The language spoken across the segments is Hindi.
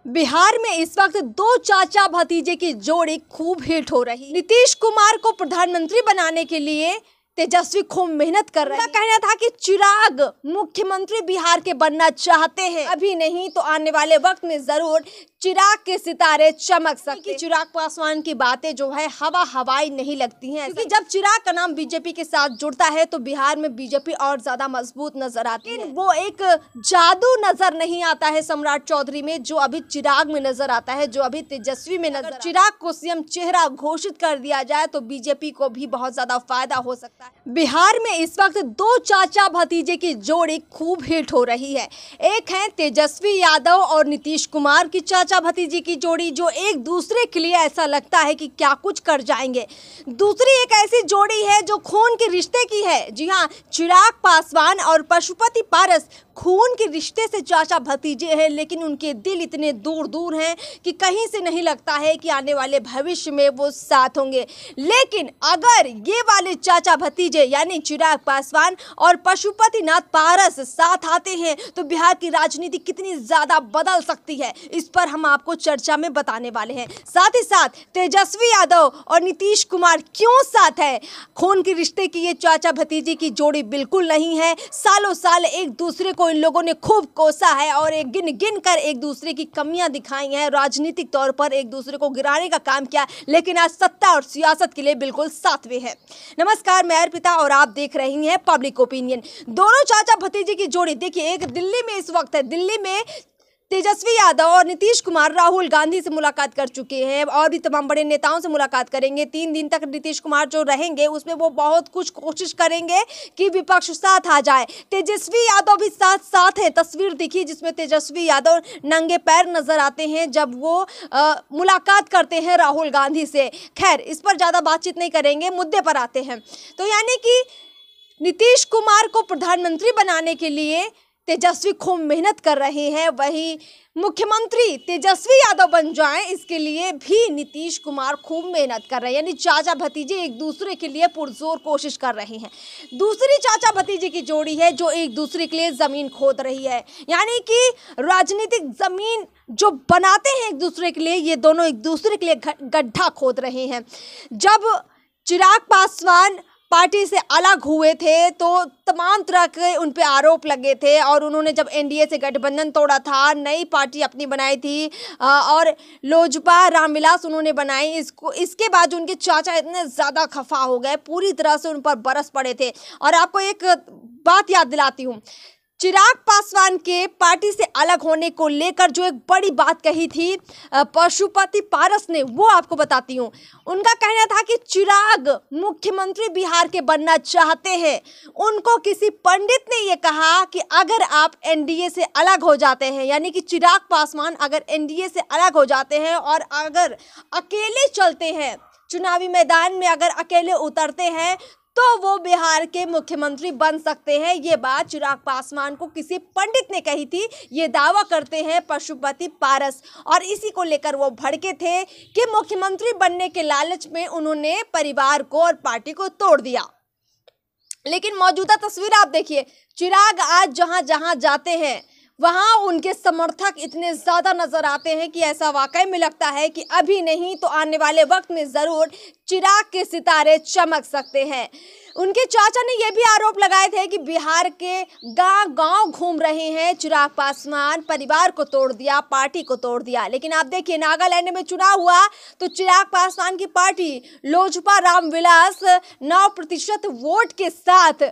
बिहार में इस वक्त दो चाचा भतीजे की जोड़ी खूब हिट हो रही। नीतीश कुमार को प्रधानमंत्री बनाने के लिए तेजस्वी खूब मेहनत कर रहे हैं। उनका कहना था कि चिराग मुख्यमंत्री बिहार के बनना चाहते हैं, अभी नहीं तो आने वाले वक्त में जरूर चिराग के सितारे चमक सकते हैं। चिराग पासवान की बातें जो है हवाई नहीं लगती हैं, क्योंकि जब चिराग का नाम बीजेपी के साथ जुड़ता है तो बिहार में बीजेपी और ज्यादा मजबूत नजर आती है। वो एक जादू नजर नहीं आता है सम्राट चौधरी में जो अभी चिराग में नजर आता है, जो अभी तेजस्वी में नजर। चिराग को सीएम चेहरा घोषित कर दिया जाए तो बीजेपी को भी बहुत ज्यादा फायदा हो सकता है। बिहार में इस वक्त दो चाचा भतीजे की जोड़ी खूब हिट हो रही है। एक है तेजस्वी यादव और नीतीश कुमार की चाचा भतीजी की जोड़ी, जो एक दूसरे के लिए ऐसा लगता है कि क्या कुछ कर जाएंगे। दूसरी एक ऐसी जोड़ी है जो खून के रिश्ते की है। जी हाँ, चिराग पासवान और पशुपति पारस खून के रिश्ते से चाचा भतीजे हैं, लेकिन उनके दिल इतने दूर दूर हैं कि कहीं से नहीं लगता है कि आने वाले भविष्य में वो साथ होंगे। लेकिन अगर ये वाले चाचा भतीजे यानी चिराग पासवान और पशुपति नाथ पारस साथ आते हैं तो बिहार की राजनीति कितनी ज्यादा बदल सकती है, इस पर हम आपको चर्चा में बताने वाले हैं। साथ ही साथ तेजस्वी यादव और नीतीश कुमार क्यों साथ है। खून के रिश्ते की ये चाचा भतीजे की जोड़ी बिल्कुल नहीं है। सालों साल एक दूसरे को इन लोगों ने खूब कोसा है और एक गिन कर एक दूसरे की कमियां दिखाई हैं, राजनीतिक तौर पर एक दूसरे को गिराने का काम किया, लेकिन आज सत्ता और सियासत के लिए बिल्कुल साथ में है। नमस्कार, मैं अर्पिता और आप देख रही हैं पब्लिक ओपिनियन। दोनों चाचा भतीजे की जोड़ी देखिए, एक दिल्ली में इस वक्त है। दिल्ली में तेजस्वी यादव और नीतीश कुमार राहुल गांधी से मुलाकात कर चुके हैं और भी तमाम बड़े नेताओं से मुलाकात करेंगे। 3 दिन तक नीतीश कुमार जो रहेंगे उसमें वो बहुत कुछ कोशिश करेंगे कि विपक्ष साथ आ जाए। तेजस्वी यादव भी साथ हैं। तस्वीर दिखी जिसमें तेजस्वी यादव नंगे पैर नजर आते हैं जब वो मुलाकात करते हैं राहुल गांधी से। खैर, इस पर ज़्यादा बातचीत नहीं करेंगे, मुद्दे पर आते हैं। तो यानी कि नीतीश कुमार को प्रधानमंत्री बनाने के लिए तेजस्वी खूब मेहनत कर रहे हैं, वही मुख्यमंत्री तेजस्वी यादव बन जाएं इसके लिए भी नीतीश कुमार खूब मेहनत कर रहे हैं। यानी चाचा भतीजे एक दूसरे के लिए पुरजोर कोशिश कर रहे हैं। दूसरी चाचा भतीजे की जोड़ी है जो एक दूसरे के लिए जमीन खोद रही है, यानी कि राजनीतिक जमीन जो बनाते हैं एक दूसरे के लिए, ये दोनों एक दूसरे के लिए गड्ढा खोद रहे हैं। जब चिराग पासवान पार्टी से अलग हुए थे तो तमाम तरह के उन पे आरोप लगे थे और उन्होंने जब एनडीए से गठबंधन तोड़ा था, नई पार्टी अपनी बनाई थी और लोजपा रामविलास उन्होंने बनाई। इसके बाद उनके चाचा इतने ज़्यादा खफा हो गए, पूरी तरह से उन पर बरस पड़े थे। और आपको एक बात याद दिलाती हूँ, चिराग पासवान के पार्टी से अलग होने को लेकर जो एक बड़ी बात कही थी पशुपति पारस ने, वो आपको बताती हूँ। उनका कहना था कि चिराग मुख्यमंत्री बिहार के बनना चाहते हैं। उनको किसी पंडित ने ये कहा कि अगर आप एनडीए से अलग हो जाते हैं, यानी कि चिराग पासवान अगर एनडीए से अलग हो जाते हैं और अगर अकेले चलते हैं, चुनावी मैदान में अगर अकेले उतरते हैं तो वो बिहार के मुख्यमंत्री बन सकते हैं। ये बात चिराग पासवान को किसी पंडित ने कही थी, ये दावा करते हैं पशुपति पारस। और इसी को लेकर वो भड़के थे कि मुख्यमंत्री बनने के लालच में उन्होंने परिवार को और पार्टी को तोड़ दिया। लेकिन मौजूदा तस्वीर आप देखिए, चिराग आज जहां जहां जाते हैं वहां उनके समर्थक इतने ज्यादा नजर आते हैं कि ऐसा वाकई में लगता है कि अभी नहीं तो आने वाले वक्त में जरूर चिराग के सितारे चमक सकते हैं। उनके चाचा ने यह भी आरोप लगाए थे कि बिहार के गांव-गांव घूम रहे हैं चिराग पासवान, परिवार को तोड़ दिया, पार्टी को तोड़ दिया। लेकिन आप देखिए, नागालैंड में चुनाव हुआ तो चिराग पासवान की पार्टी लोजपा रामविलास 9% वोट के साथ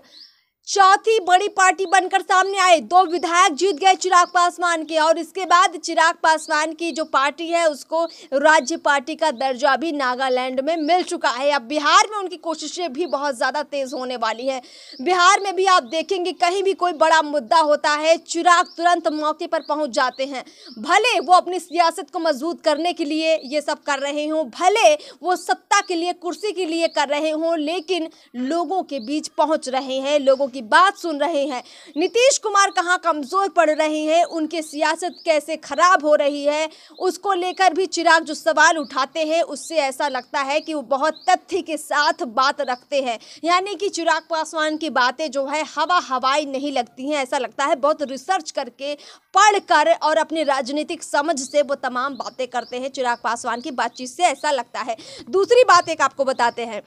चौथी बड़ी पार्टी बनकर सामने आए। 2 विधायक जीत गए चिराग पासवान के और इसके बाद चिराग पासवान की जो पार्टी है उसको राज्य पार्टी का दर्जा भी नागालैंड में मिल चुका है। अब बिहार में उनकी कोशिशें भी बहुत ज़्यादा तेज होने वाली है। बिहार में भी आप देखेंगे कहीं भी कोई बड़ा मुद्दा होता है, चिराग तुरंत मौके पर पहुंच जाते हैं। भले वो अपनी सियासत को मजबूत करने के लिए ये सब कर रहे हों, भले वो सत्ता के लिए, कुर्सी के लिए कर रहे हों, लेकिन लोगों के बीच पहुँच रहे हैं, लोगों की बात सुन रहे हैं। नीतीश कुमार कहाँ कमजोर पड़ रहे हैं, उनकी सियासत कैसे खराब हो रही है, उसको लेकर भी चिराग जो सवाल उठाते हैं उससे ऐसा लगता है कि वो बहुत तथ्य के साथ बात रखते हैं। यानी कि चिराग पासवान की बातें जो है हवाई नहीं लगती हैं, ऐसा लगता है बहुत रिसर्च करके पढ़कर और अपनी राजनीतिक समझ से वो तमाम बातें करते हैं। चिराग पासवान की बातचीत से ऐसा लगता है। दूसरी बात एक आपको बताते हैं,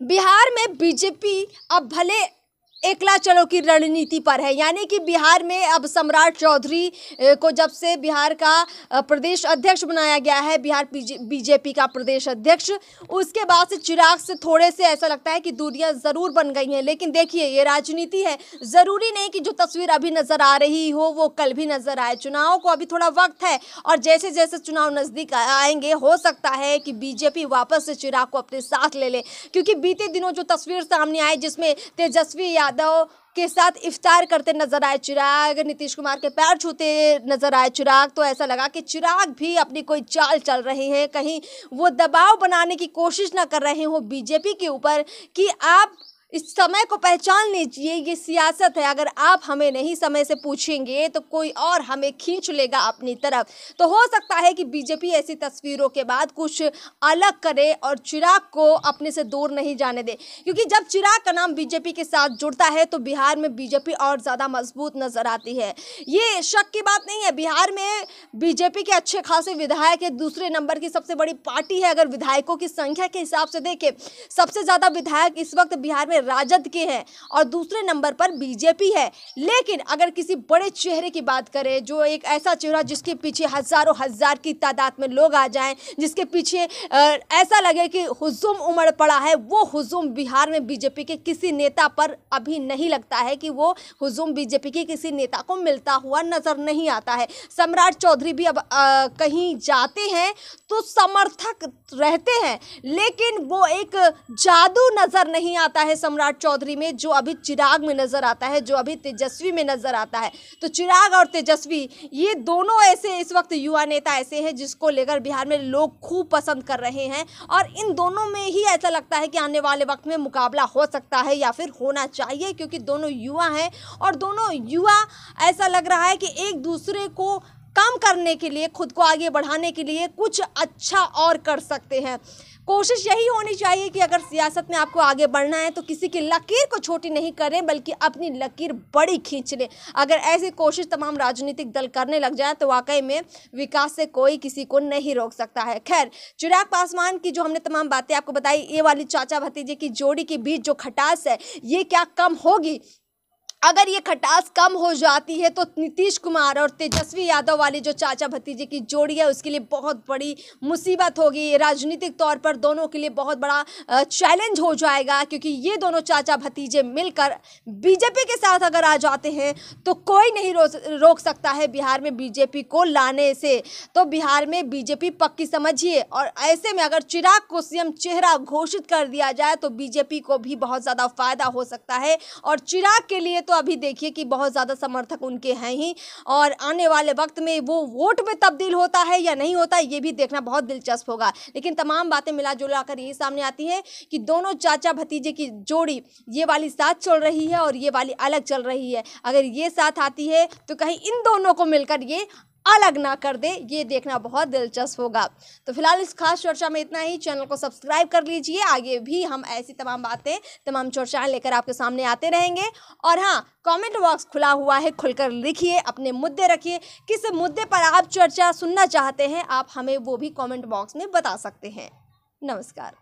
बिहार में बीजेपी अब भले एकला चलो की रणनीति पर है। यानी कि बिहार में अब सम्राट चौधरी को जब से बिहार का प्रदेश अध्यक्ष बनाया गया है, बिहार बीजेपी का प्रदेश अध्यक्ष, उसके बाद से चिराग से थोड़े से ऐसा लगता है कि दूरियां जरूर बन गई हैं। लेकिन देखिए ये राजनीति है, जरूरी नहीं कि जो तस्वीर अभी नजर आ रही हो वो कल भी नजर आए। चुनाव को अभी थोड़ा वक्त है और जैसे जैसे चुनाव नजदीक आएंगे हो सकता है कि बीजेपी वापस से चिराग को अपने साथ ले ले, क्योंकि बीते दिनों जो तस्वीर सामने आई जिसमें तेजस्वी यादव के साथ इफ्तार करते नजर आए चिराग, नीतीश कुमार के पैर छूते नजर आए चिराग, तो ऐसा लगा कि चिराग भी अपनी कोई चाल चल रहे हैं, कहीं वो दबाव बनाने की कोशिश ना कर रहे हो बीजेपी के ऊपर कि आप इस समय को पहचान लीजिए, ये सियासत है। अगर आप हमें नहीं समय से पूछेंगे तो कोई और हमें खींच लेगा अपनी तरफ। तो हो सकता है कि बीजेपी ऐसी तस्वीरों के बाद कुछ अलग करे और चिराग को अपने से दूर नहीं जाने दे, क्योंकि जब चिराग का नाम बीजेपी के साथ जुड़ता है तो बिहार में बीजेपी और ज़्यादा मजबूत नजर आती है। ये शक की बात नहीं है, बिहार में बीजेपी के अच्छे खासे विधायक है, दूसरे नंबर की सबसे बड़ी पार्टी है। अगर विधायकों की संख्या के हिसाब से देखें, सबसे ज़्यादा विधायक इस वक्त बिहार में राजद के हैं और दूसरे नंबर पर बीजेपी है। लेकिन अगर किसी बड़े चेहरे की बात करें, जो एक ऐसा चेहरा जिसके पीछे हजारों हजार की तादाद में लोग आ जाएं, जिसके पीछे ऐसा लगे कि हुजूम उमड़ पड़ा है, वो हुजूम बिहार में बीजेपी के किसी नेता पर अभी नहीं लगता है कि वो हुजूम बीजेपी के किसी नेता को मिलता हुआ नजर नहीं आता है। सम्राट चौधरी भी अब कहीं जाते हैं तो समर्थक रहते हैं, लेकिन वो एक जादू नजर नहीं आता है सम्राट चौधरी में जो अभी चिराग में नजर आता है, जो अभी तेजस्वी में नजर आता है। तो चिराग और तेजस्वी ये दोनों ऐसे इस वक्त युवा नेता ऐसे हैं जिसको लेकर बिहार में लोग खूब पसंद कर रहे हैं और इन दोनों में ही ऐसा लगता है कि आने वाले वक्त में मुकाबला हो सकता है या फिर होना चाहिए, क्योंकि दोनों युवा हैं और दोनों युवा ऐसा लग रहा है कि एक दूसरे को काम करने के लिए, खुद को आगे बढ़ाने के लिए कुछ अच्छा और कर सकते हैं। कोशिश यही होनी चाहिए कि अगर सियासत में आपको आगे बढ़ना है तो किसी की लकीर को छोटी नहीं करें, बल्कि अपनी लकीर बड़ी खींच लें। अगर ऐसी कोशिश तमाम राजनीतिक दल करने लग जाए तो वाकई में विकास से कोई किसी को नहीं रोक सकता है। खैर, चिराग पासवान की जो हमने तमाम बातें आपको बताई, ये वाली चाचा भतीजे की जोड़ी के बीच जो खटास है ये क्या कम होगी? अगर ये खटास कम हो जाती है तो नीतीश कुमार और तेजस्वी यादव वाली जो चाचा भतीजे की जोड़ी है उसके लिए बहुत बड़ी मुसीबत होगी। राजनीतिक तौर पर दोनों के लिए बहुत बड़ा चैलेंज हो जाएगा, क्योंकि ये दोनों चाचा भतीजे मिलकर बीजेपी के साथ अगर आ जाते हैं तो कोई नहीं रोक सकता है बिहार में बीजेपी को लाने से। तो बिहार में बीजेपी पक्की समझिए, और ऐसे में अगर चिराग को सीएम चेहरा घोषित कर दिया जाए तो बीजेपी को भी बहुत ज़्यादा फायदा हो सकता है। और चिराग के लिए तो अभी देखिए कि बहुत ज़्यादा समर्थक उनके हैं ही, और आने वाले वक्त में वो वोट में तब्दील होता है या नहीं होता ये भी देखना बहुत दिलचस्प होगा। लेकिन तमाम बातें मिला जुला कर ये सामने आती है कि दोनों चाचा भतीजे की जोड़ी, ये वाली साथ चल रही है और ये वाली अलग चल रही है। अगर ये साथ आती है तो कहीं इन दोनों को मिलकर ये अलग ना कर दे, ये देखना बहुत दिलचस्प होगा। तो फिलहाल इस खास चर्चा में इतना ही। चैनल को सब्सक्राइब कर लीजिए, आगे भी हम ऐसी तमाम बातें, तमाम चर्चाएं लेकर आपके सामने आते रहेंगे। और हाँ, कमेंट बॉक्स खुला हुआ है, खुलकर लिखिए, अपने मुद्दे रखिए, किस मुद्दे पर आप चर्चा सुनना चाहते हैं आप हमें वो भी कमेंट बॉक्स में बता सकते हैं। नमस्कार।